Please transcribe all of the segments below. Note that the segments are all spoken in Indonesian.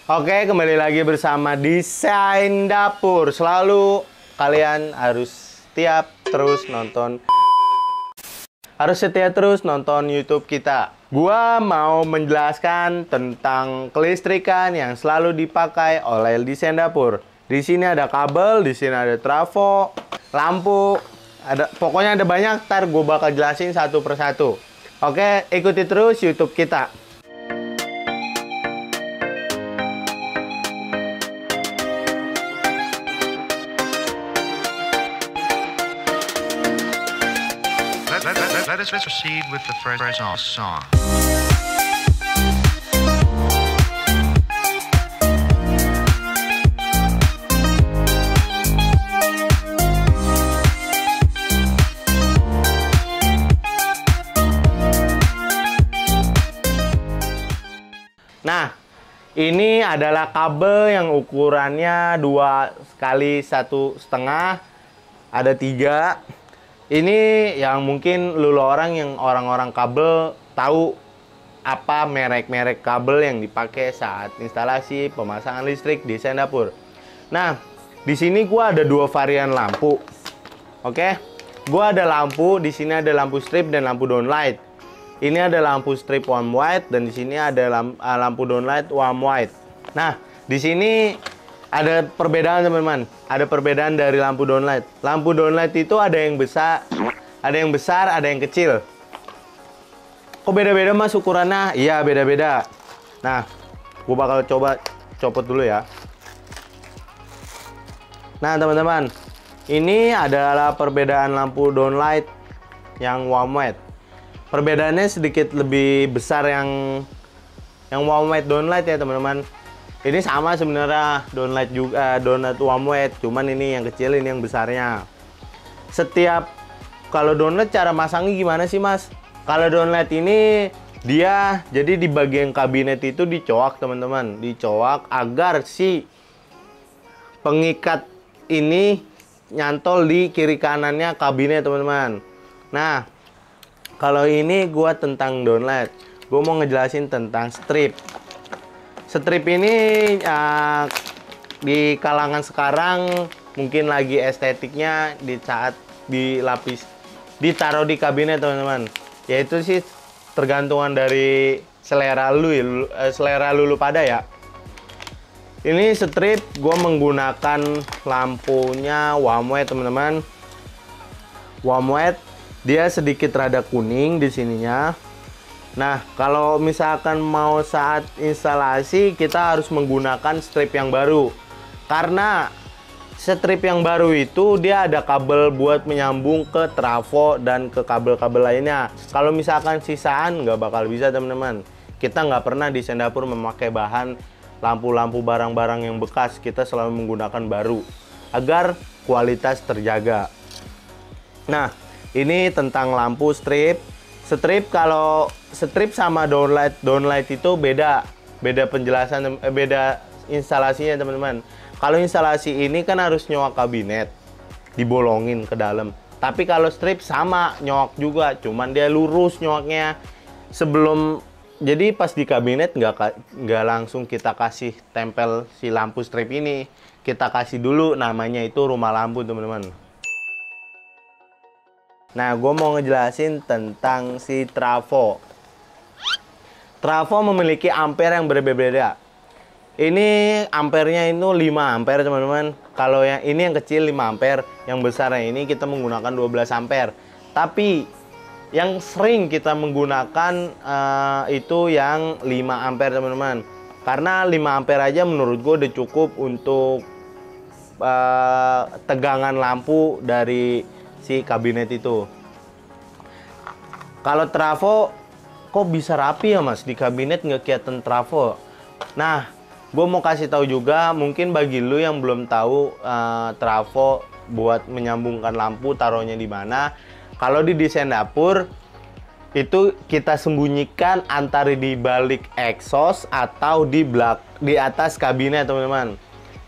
Oke, kembali lagi bersama Desain Dapur. Selalu kalian harus setia terus nonton YouTube kita. Gua mau menjelaskan tentang kelistrikan yang selalu dipakai oleh Desain Dapur. Di sini ada kabel, di sini ada trafo, lampu, pokoknya ada banyak. Ntar gue bakal jelasin satu persatu. Oke, ikuti terus YouTube kita. Let's proceed with the first song. Nah, ini adalah kabel yang ukurannya 2 kali 1,5, ada 3. Ini yang mungkin orang-orang kabel tahu apa merek-merek kabel yang dipakai saat instalasi pemasangan listrik di Desain Dapur. Nah, di sini gua ada 2 varian lampu. Oke, gua ada lampu, di sini ada lampu strip dan lampu downlight. Ini ada lampu strip warm white dan di sini ada lampu downlight warm white. Nah, di sini ada perbedaan teman-teman. Ada perbedaan dari lampu downlight. Lampu downlight itu ada yang besar, ada yang kecil. Kok beda-beda mas ukurannya? Iya beda-beda. Nah, gue bakal coba copot dulu ya. Nah teman-teman, ini adalah perbedaan lampu downlight yang warm white. Perbedaannya sedikit lebih besar yang warm white downlight ya teman-teman. Ini sama sebenarnya downlight juga, downlight warm white, cuman ini yang kecil, ini yang besarnya. Kalau downlight cara masangnya gimana sih mas? Kalau downlight ini dia jadi di bagian kabinet itu dicoak teman-teman, dicoak agar si pengikat ini nyantol di kiri kanannya kabinet teman-teman. Nah, kalau ini gua tentang downlight, gua mau ngejelasin tentang strip. Strip ini di kalangan sekarang mungkin lagi estetiknya di saat ditaruh di kabinet teman-teman. Yaitu sih tergantungan dari selera lu pada ya. Ini strip gue menggunakan lampunya warm white teman-teman. Warm white dia sedikit rada kuning di sininya. Nah, kalau misalkan mau saat instalasi kita harus menggunakan strip yang baru. Karena strip yang baru itu dia ada kabel buat menyambung ke trafo dan ke kabel-kabel lainnya. Kalau misalkan sisaan nggak bakal bisa teman-teman. Kita nggak pernah di Desain Dapur memakai bahan lampu-lampu barang-barang yang bekas. Kita selalu menggunakan baru agar kualitas terjaga. Nah, ini tentang lampu strip. Kalau strip sama downlight itu beda penjelasan, beda instalasinya teman-teman. Kalau instalasi ini kan harus nyowak kabinet, dibolongin ke dalam. Tapi kalau strip sama nyowak juga, cuman dia lurus nyowaknya. Jadi pas di kabinet nggak langsung kita kasih tempel si lampu strip ini, kita kasih dulu namanya itu rumah lampu teman-teman. Nah, gue mau ngejelasin tentang si trafo. Trafo memiliki ampere yang berbeda-beda. Ini ampernya itu 5 ampere teman-teman. Kalau yang ini yang kecil 5 ampere, yang besarnya ini kita menggunakan 12 ampere. Tapi yang sering kita menggunakan itu yang 5 ampere teman-teman. Karena 5 ampere aja menurut gue udah cukup untuk tegangan lampu dari si kabinet itu. Kalau trafo kok bisa rapi ya mas, di kabinet nggak kelihatan trafo. Nah, gue mau kasih tahu juga, mungkin bagi lu yang belum tahu trafo buat menyambungkan lampu taruhnya di mana. Kalau di Desain Dapur itu kita sembunyikan antara di balik exhaust atau di atas kabinet teman-teman.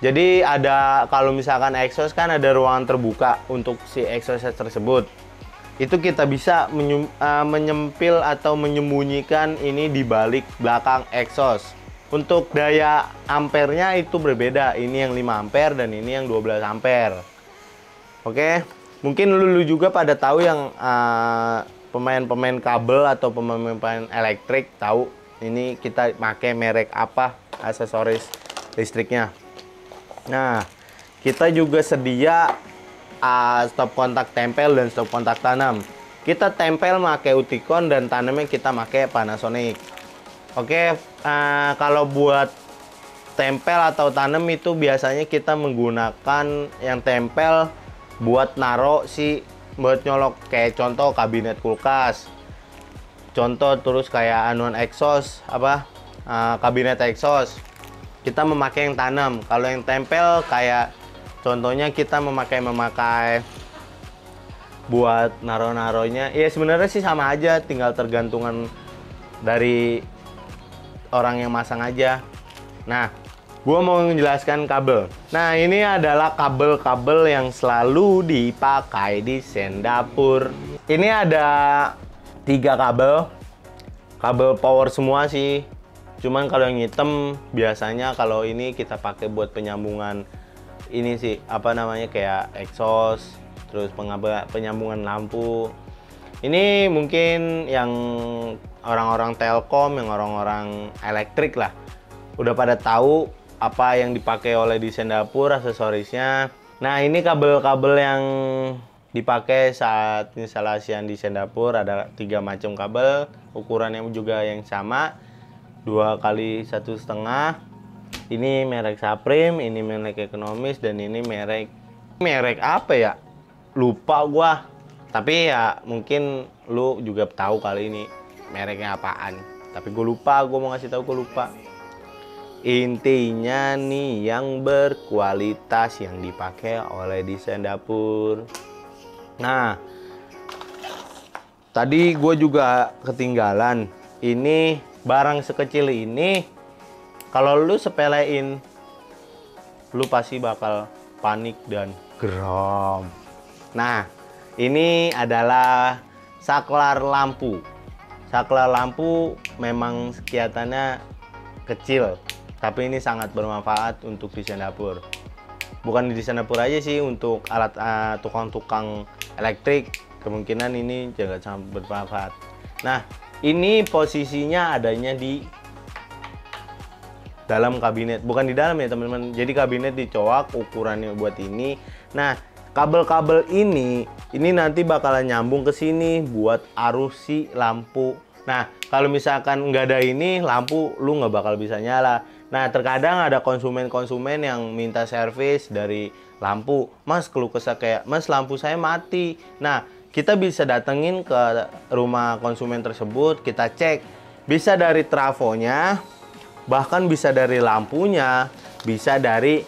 Jadi ada, kalau misalkan exhaust kan ada ruangan terbuka untuk si exhaust tersebut. Itu kita bisa menyempil atau menyembunyikan ini di balik belakang exhaust. Untuk daya ampernya itu berbeda. Ini yang 5 ampere dan ini yang 12 ampere. Oke, mungkin lu juga pada tahu yang pemain-pemain kabel atau pemain-pemain elektrik tahu ini kita pakai merek apa aksesoris listriknya. Nah, kita juga sedia stop kontak tempel dan stop kontak tanam. Kita tempel pakai Uticon dan tanamnya kita pakai Panasonic. Oke, kalau buat tempel atau tanam itu biasanya kita menggunakan yang tempel buat naro buat nyolok, kayak contoh kabinet kulkas. Contoh terus kayak anuan exhaust kabinet exhaust. Kita memakai yang tanam. Kalau yang tempel kayak contohnya kita memakai buat naro-naronya. Ya sebenarnya sih sama aja, tinggal tergantungan dari orang yang masang aja. Nah, gua mau menjelaskan kabel. Nah, ini adalah kabel-kabel yang selalu dipakai di sendapur. Ini ada 3 kabel. Kabel power semua sih. Cuman kalau yang hitam biasanya kalau ini kita pakai buat penyambungan ini sih, kayak exhaust, terus penyambungan lampu. Ini mungkin yang orang-orang telkom, yang orang-orang elektrik lah, udah pada tahu apa yang dipakai oleh di sendapur aksesorisnya. Nah, ini kabel-kabel yang dipakai saat instalasian di sendapur. Ada 3 macam kabel, ukurannya juga yang sama, 2 kali 1,5. Ini merek Supreme, ini merek ekonomis, dan ini merek apa ya? Lupa gua. Tapi ya mungkin lu juga tahu kali ini mereknya apaan. Tapi gue lupa, gue mau ngasih tahu, gue lupa. Intinya nih yang berkualitas yang dipakai oleh di sendapur. Nah, tadi gue juga ketinggalan. Ini barang sekecil ini, kalau lu sepelein, lu pasti bakal panik dan geram. Nah, ini adalah saklar lampu. Saklar lampu memang kelihatannya kecil, tapi ini sangat bermanfaat untuk di sendapur. Bukan di sendapur aja sih, untuk alat tukang-tukang elektrik kemungkinan ini juga sangat bermanfaat. Nah, ini posisinya adanya di dalam kabinet, bukan di dalam ya teman-teman. Jadi kabinet dicoak, ukurannya buat ini. Nah, kabel-kabel ini nanti bakalan nyambung ke sini buat arus si lampu. Nah, kalau misalkan nggak ada ini, lampu lu nggak bakal bisa nyala. Nah, terkadang ada konsumen-konsumen yang minta servis dari lampu. Mas, keluh kesah kayak, Mas, lampu saya mati. Nah, kita bisa datengin ke rumah konsumen tersebut, kita cek. Bisa dari trafonya, bahkan bisa dari lampunya, bisa dari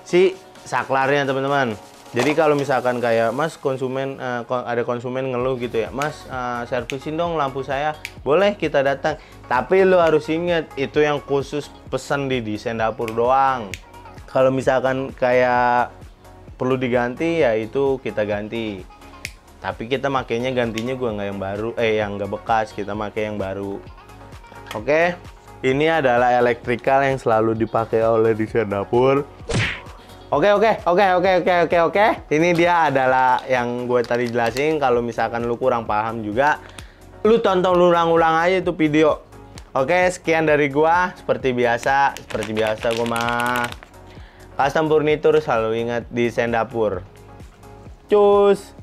si saklarnya teman-teman. Jadi kalau misalkan kayak Mas ada konsumen ngeluh gitu ya, Mas servisin dong lampu saya, boleh kita datang. Tapi lu harus inget, itu yang khusus pesan di sendapur doang. Kalau misalkan kayak perlu diganti ya itu kita ganti. Tapi kita makainya gantinya gua nggak yang baru, yang nggak bekas, kita pakai yang baru. Oke, ini adalah elektrikal yang selalu dipakai oleh di sendapur. Oke. Ini dia adalah yang gue tadi jelasin. Kalau misalkan lu kurang paham juga, lu tonton ulang-ulang aja itu video. Oke, sekian dari gua. Seperti biasa gua mah custom furniture selalu ingat di sendapur. Cus.